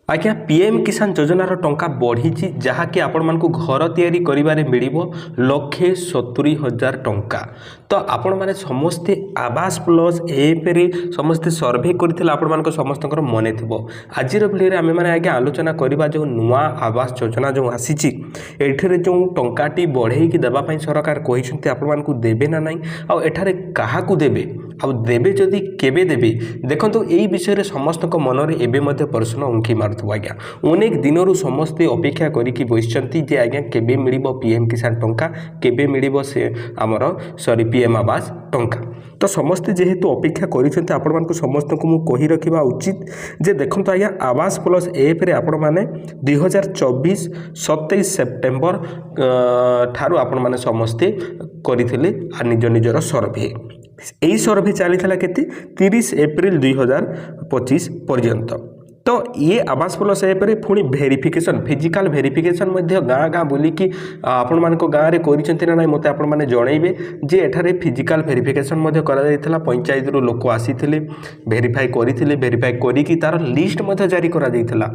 आज्ञा पीएम किसान योजनार टंका बढ़ी जहाँकि आपण मानकु घर तैयारी करिबारे मिलिबो 1,70,000 टंका। तो आपण माने समस्ते आवास प्लस एप रे समस्ते सर्वे करथिला आपण मानको समस्तकर मने थिबो। आजिर भिडियो रे आमे माने आज्ञा आलोचना करिबा जो नुआ आवास योजना जो आसीची एठरे जो टंकाटी बढ़ेई कि देबा पई सरकार कहिसंती आपण मानको देबे ना नाही आ एठारे काहाकू देबे आ देबे जदि केबे देबे देखंतु एई विषय रे समस्तक मनरे एबे मध्ये प्रश्न उंकी मारथु। आज्ञा अनेक दिनरू समस्ते अपेक्षा करिकी बसिचंती जे आज्ञा केबे मिलिबो पीएम किसान टंका केबे मिलिबो से हमर सॉरी पीएम आवास टंका। तो समस्ते जेहेतु अपेक्षा करिसेंती आपण मानको समस्त को मु कहि रखिबा उचित जे देखंतु आज्ञा आवास प्लस एप रे आपण माने 2024 27 सेप्टेम्बर ठारू आपण माने समस्ते करिथिले आ निज निजर सर्वे। यही सर्वे चली केते 30 एप्रिल 2025 पर्यंत। तो ये आवास प्लस एप रे पुणी भेरिफिकेशन फिजिकल भेरिफिकेशन मध्य गाँ गाँ बुलिकी आपण मानको गाँ रे करिसेंती ना नाही मते आपण माने जणैबे जे एठारे फिजिकल भेरिफिकेशन मध्य करा जायथिला। पंचायत रो लोक आसीथिले भेरिफाई करिथिले भेरिफाई करिकी तार लिस्ट मध्य जारी करा जायथिला।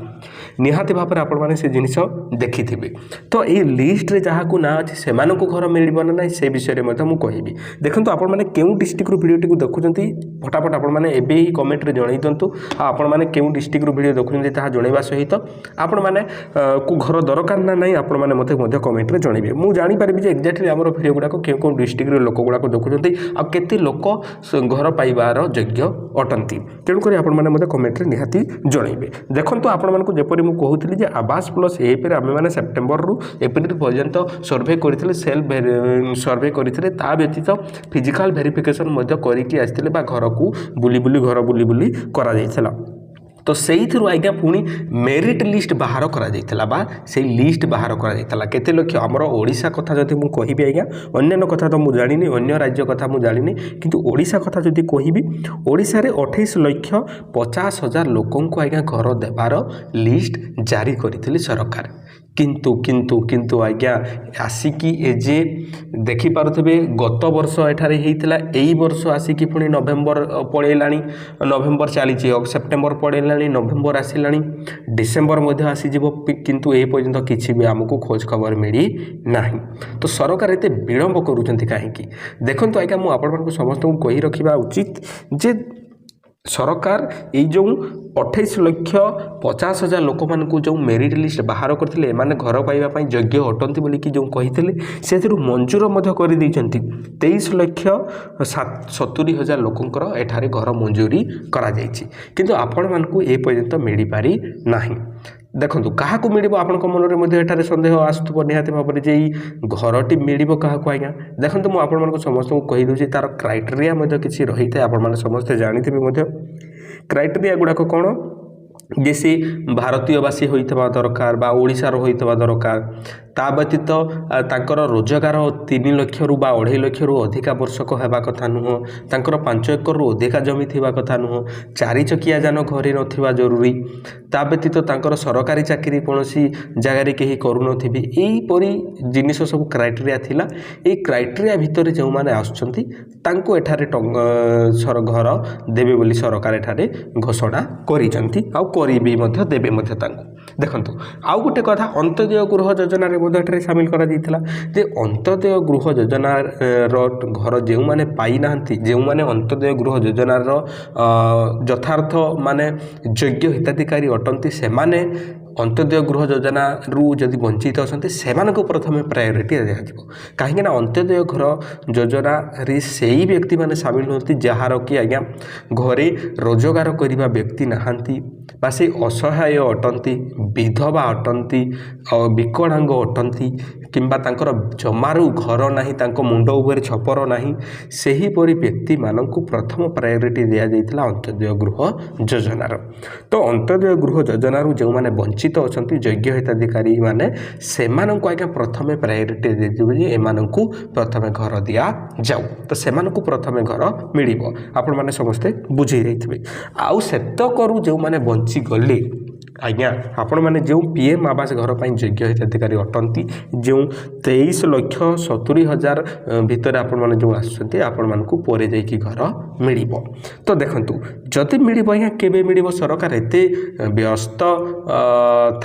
निहाती भाबरे आपण माने से जिनिस देखिथिबे। तो ए लिस्ट रे जहा को ना अछि सेमानको घर मिलिबो ना नाही से विषय रे मते मु कहिबी। देखंतु आपण माने केउ डिस्ट्रिक्ट रो वीडियो टिकु देखुचंती फटाफट आपण माने एबे ही कमेंट रे जणाई दंतु आपण माने केउ डिस्ट्रिक्ट रो वीडियो देखुचंती ताहा जणाइबा सहित आपण माने को घर दरकार ना नाही आपण माने मते मध्य कमेंट रे जणाइबे। मु जानि पारिबि जे एक्जेक्टली हमर वीडियो गुडा को केउ कोन डिस्ट्रिक्ट रो लोक गुडा को देखुचंती आ केते लोक घर पाइबार योग्य अटंती तेणु करी आपण माने मते कमेंट रे निहाती जणाइबे। देखंतु आपण मानको जेपरि मु कहूतली जे आवास प्लस एप रे आमे माने सेप्टेम्बर रु एप्रिल पर्यंत सर्वे करिथिले सेल्फ सर्वे करिथिले ता व्यतीत फिजिकल वेरिफिकेशन मध्य करिकी आस्थिले बा घर को बुली बुली घर बुली बुली करा जायथिला। तो सही थ्रू आज्ञा पुणी मेरिट लिस्ट बाहर करा जायथिला बा से लिस्ट बाहर करा जायथिला केते लक्ष हमर ओडिसा कथा जदि मु कहिबि आज्ञा अन्य कथा तो मु जानिनी अन्य राज्य कथा मु जानिनी किंतु ओडिसा कथा जदि कहिबि ओडिसा रे 28,50,000 लोकन को आज्ञा घर देबार लिस्ट जारी करिथिले सरकार। किंतु किंतु किंतु आज्ञा आसिकी एजे देखि पारुथबे गत वर्ष एठारे हेइतिला एई वर्ष आसिकी पुणी नवेम्बर पळेलाणी नवेम्बर चलीची सेप्टेम्बर पळेलाणी नवेम्बर आसिलाणी डिसेम्बर मध्ये आसी जिवो किंतु ए पर्यंत किछि भी हमकु खोज खबर मिली नाही। तो सरकार एते विलंब करूचंती काहेकि देखंतु आज्ञा मु आपण मानकु समस्त को कहि रखिबा उचित जे सरकार ये जो 28,50,000 लोक मान जो मेरिट लिस्ट बाहर करते एमाने घर पाइबा योग्य अटंती बोलिकी जो कही से मंजूर कर 23,70,000 लोकंकर एठारे घर मंजूरी करा जायछि किंतु आपण मानकु ए पर्यंत मिल पारि नाही। देखो क्या मिल आपण मन में सन्देह आसुव निहाती भाव में जे घरटी मिल क्या आज्ञा देखो मुझे समस्त को कहीदे तार क्राइटेरिया किसी रही है आपण समस्ते जानी क्राइटेरिया गुड़ाक कौन जे सी भारतीयवासी होइतबा दरकार बा ओडिशार होइतबा दरकार ता व्यतीत तांकर रोजगार 3 लाख रु बा 2.5 लाख रु अधिका वर्षक हेबा कथा नुह तांकर 5 एकर रु अधिका जमी थिबा कथा नुह 4 चकिया जान घरे नथिबा जरूरी ता व्यतीत तांकर सरकारी चाकरी कोनोसी जगह रे केही करू नथिबे एई परी जिनिस सब क्राइटेरिया थिला। ए क्राइटेरिया भितर जो माने आछंती तांको एठारे सर घर देबे बोली सरकार एठारे घोषणा करिसंती आ करी भी मध्य देबे मध्य तांको। देखंतु आउ गोटे कथा अंत्योदय गृह योजना रे मध्य सामिल करा जाइथिला जे अंत्योदय गृह योजना रो घर जे माने पाई नाहंती जे माने अंत्योदय गृह योजना रो यथार्थ माने योग्य हिताधिकारी अटंती से माने अंत्योदय गृह योजना रु जदि वंचित अच्छा से प्रथम प्रायोरिटी दिज्व कहीं अंत्योदय घर योजना रे से ही व्यक्ति माने सामिल होती जार कि आज्ञा घरे रोजगार करने व्यक्ति नहांती बा से असहाय अटंती विधवा अटंती विकलांग अटंती किंबा तांकर जमारू घर नाही तांको मुंड उपर छपर नाही सेही परी व्यक्ति माननकु प्रथम प्रायोरिटी दिया जाइथिला अंत्योदय गृह योजनार। तो अंत्योदय गृह योजनार जो माने वंचित अछंती योग्य हिताधिकारी माने सेमानकु आज्ञा प्रथम प्रायोरिटी दिजिबे जे एमानकु प्रथम घर दिया जाऊ तो सेमानकु प्रथम घर मिलिबो आपण माने समस्ते बुझी रहिथिबे। आउ सेत करू जो माने वंची गले आज्ञा आपण मैंने जो पीएम आवास घर पर योग्य हिताधिकारी अटंती जो 23,70,000 भितर आपण मैंने जो आसुँच आपण मानक पर जाइए घर मिल तो देखूँ जदि मिल आज्ञा केवे मिल सरकार एत व्यस्त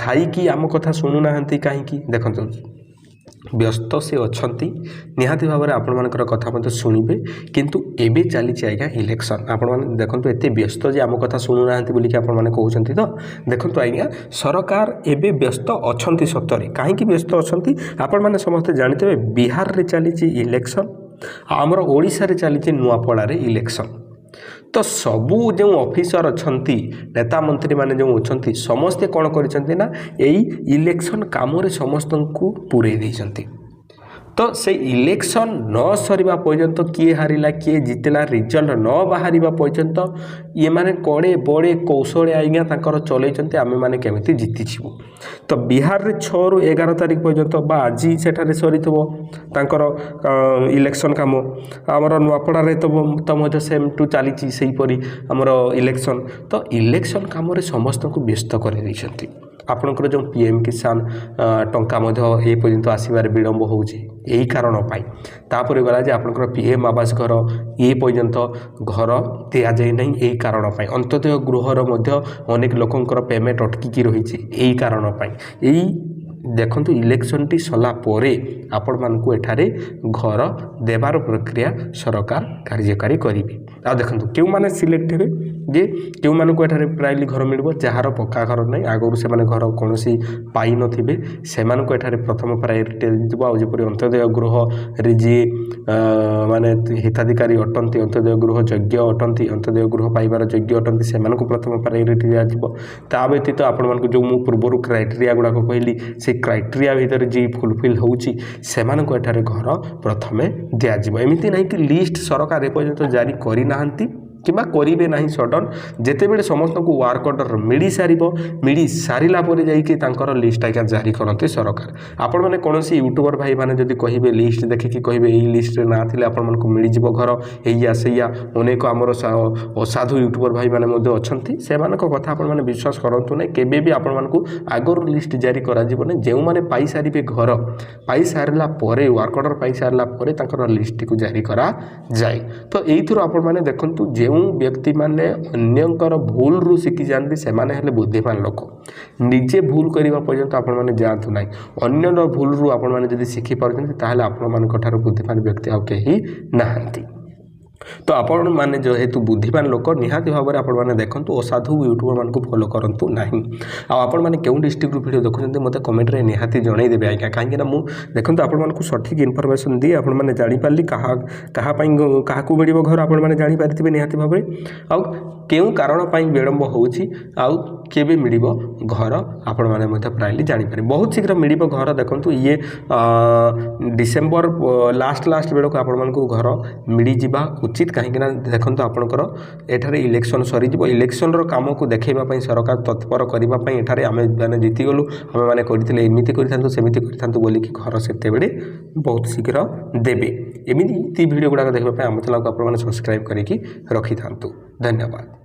थाई कि आम कथा शुणुना कहीं देखो व्यस्त से अच्छी निहाती भाव में आपण मानकर कथा मत शुणिबे किंतु एबे चली आज्ञा इलेक्शन आपण मैंने देखो एत व्यस्त जे आम कथा शुणुना बोलिक आपण मैंने कहते तो देखो आज्ञा सरकार एबे व्यस्त अच्छा सतरे कहीं व्यस्त अच्छा आपण मैंने समस्ते जानते बिहार रे चली इलेक्शन आमर ओडिशा रे चली नुआपड़ा इलेक्शन तो सबू जो ऑफिसर अच्छा नेता मंत्री माने जो अच्छा समस्ते कौन कर इलेक्शन काम समस्त को पूरे देइछंती तो से इलेक्शन न सरीबा पर्यंत किए हारिला किए जितला रिजल्ट न बाहर पर्यंत ये माने कड़े बड़े कौशल आज्ञा तांकर चलैछंती आमे माने केमिति जीतिछिबु तो बिहार रे 6 रु 11 तारिख पर्यंत बा आज सेठारे सरीथबो तांकर इलेक्शन काम हमर नुआपड़ा रे तो मध्य सेम टू चलीछि सेही परी हमर इलेक्शन तो इलेक्शन काम रे समस्त को व्यस्त कर दैछंती आपणकर जो पीएम किसान टंका ए पर्यंत आसबार विलंब होउछि यही कारण पाई तापर गला जे आपणकर पीएम आवास घर ये पर्यंत घर दि जाए नहीं यही कारण पाई अंत्योदय गृहर मध्य अनेक लोकंकर पेमेंट अटकी रही यही कारण पाई यही देखंतु इलेक्शन टी सला परे आपण मानकु एठारे घर देवार प्रक्रिया सरकार कार्यकारी करिवे आ देखंतु केउ माने सिलेक्ट हेबे जे केउ मानकु एठारे प्राइली घर मिलबो जहार पक्का घर नै आगरु से माने घर कोनोसी पाई नथिबे से मानकु एठारे प्रथम प्रायोरिटी दिबो आ जेपरि अंत्योदय गृह रे जे माने हिताधिकारी अटंती अंत्योदय गृह योग्य अटंती अंत्योदय गृह पाइबार योग्य अटंती से मानकु प्रथम प्रायोरिटी दिया जिवो ता व्यतीत आपण मानकु जो मु पूर्वरु क्राइटेरिया गुडा को कहली से क्राइटेरिया भीतर जी फुलफिल होउची सेमानकु एठारे घर प्रथमे दिया जिवो एमिति नहीं कि लिस्ट सरकार ए पर्यंत जारी करि नाहंती किंबा करिवे नहीं सडन जेते बेले समस्त को वर्क ऑर्डर मिली सारिला परे जाई कि तांकर लिस्ट आज्ञा जारी करते सरकार आपण माने कोनोसी यूट्यूबर भाई माने जदी कहिबे लिस्ट देखि कि कहिबे एई लिस्ट रे ना थिले आपण मानकु मिली जिवो घर एया सेया अनेक हमर असाधु यूट्यूबर भाई माने मध्ये अछंती से मानक कथा आपण माने विश्वास करंतु नै केबे भी आपण मानकु आगर लिस्ट जारी करा जिवो नै जेउ माने पाई सारिबे घर पाई सारला परे वर्क ऑर्डर पाई सारला परे तांकर लिस्ट को जारी करा जाय तो एइथुर आपण माने देखंतु जे व्यक्ति माने अन्यंकर भूल रु शिखी जाती से बुद्धिमान लोक निजे भूल करने पर्यंत आपण मैंने जातु ना अन्य भूल रु आपण मैंने जब शिखी पार्टी आपण मान बुद्धिमान व्यक्ति आउ कहीं नहांती तो आपण माने जो हेतु बुद्धिमान लोक निहाती भाव में आपण मैंने देखंतु असाधु यूट्यूबर मान को फॉलो करंतु नहीं आपण मैंने केउ डिस्ट्रिक्ट वीडियो देखुछन्ते मते कमेंट रे निहाती जणाई देबे आज्ञा काहे ना मु देखंतु आपण मान को सठिक इन्फॉर्मेशन दी आपण मैंने जानि पारली कहा पई कहा को मिलिबो घर आपण मैंने जानि पारिथिबे निहाती भाव में आ केउ कारण पई विलंब होउची आ केबे मिलिबो घर आपण माने मते प्रायली जानि पारे बहुत शीघ्र मिलिबो घर देखंतु ये डिसेंबर लास्ट बेल को आपण मान को घर मिली जिबा उचित कहीं देखो आपंकर एठारे इलेक्शन सरी इलेक्शन काम को देखा सरकार तत्पर करने एठारे आम मैंने जीतीगलु आम मैंने करते एमती करमती कर घर से बहुत शीघ्र देवे एमती भिडियो गुड़ाक देखापी आम चैनल को आप सब्सक्राइब करके रखी था। धन्यवाद।